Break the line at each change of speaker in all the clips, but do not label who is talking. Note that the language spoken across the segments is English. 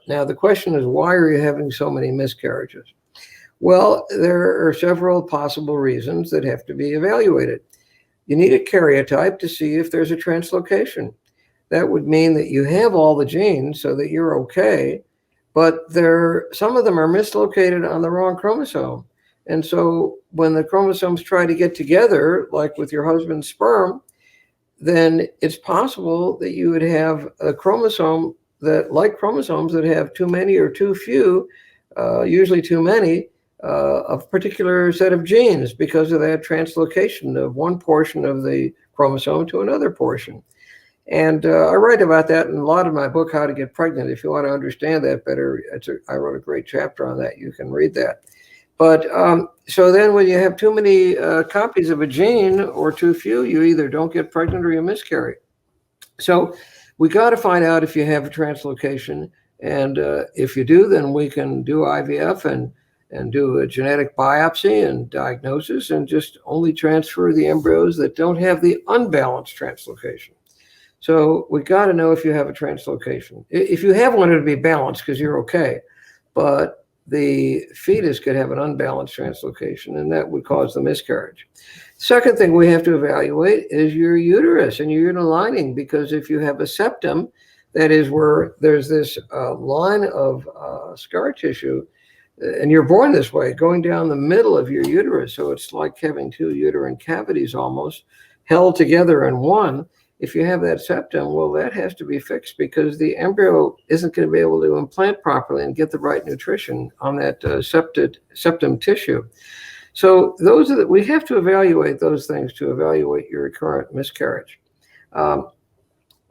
Now, the question is, why are you having so many miscarriages? Well, there are several possible reasons that have to be evaluated. You need a karyotype to see if there's a translocation. That would mean that you have all the genes so that you're okay, but some of them are mislocated on the wrong chromosome. And so when the chromosomes try to get together, like with your husband's sperm, then it's possible that you would have a chromosome like chromosomes that have too many or too few, usually too many, a particular set of genes because of that translocation of one portion of the chromosome to another portion. And I write about that in a lot of my book, How to Get Pregnant. If you want to understand that better, I wrote a great chapter on that. You can read that. But so then when you have too many copies of a gene or too few, you either don't get pregnant or you miscarry. So we got to find out if you have a translocation. And if you do, then we can do IVF and do a genetic biopsy and diagnosis and just only transfer the embryos that don't have the unbalanced translocation. So we got to know if you have a translocation. If you have one, it'll be balanced because you're okay. But the fetus could have an unbalanced translocation, and that would cause the miscarriage. Second thing we have to evaluate is your uterus and your uterine lining, because if you have a septum, that is where there's this line of scar tissue, and you're born this way, going down the middle of your uterus. So it's like having two uterine cavities almost held together in one. If you have that septum, well, that has to be fixed because the embryo isn't going to be able to implant properly and get the right nutrition on that septum tissue. So we have to evaluate those things to evaluate your recurrent miscarriage. Now,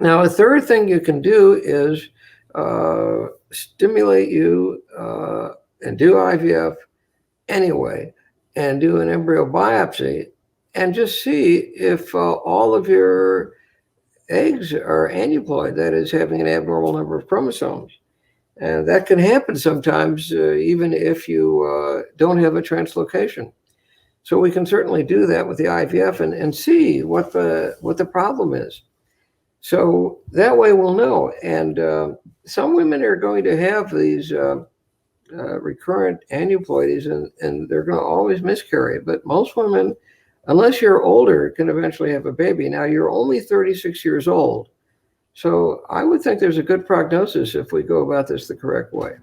a third thing you can do is stimulate you and do IVF anyway, and do an embryo biopsy and just see if all of your eggs are aneuploid, that is, having an abnormal number of chromosomes. And that can happen sometimes, even if you don't have a translocation. So we can certainly do that with the IVF and see what the problem is. So that way we'll know. And some women are going to have these recurrent aneuploidies, and they're going to always miscarry. But most women, unless you're older, can eventually have a baby. Now, you're only 36 years old. So I would think there's a good prognosis if we go about this the correct way.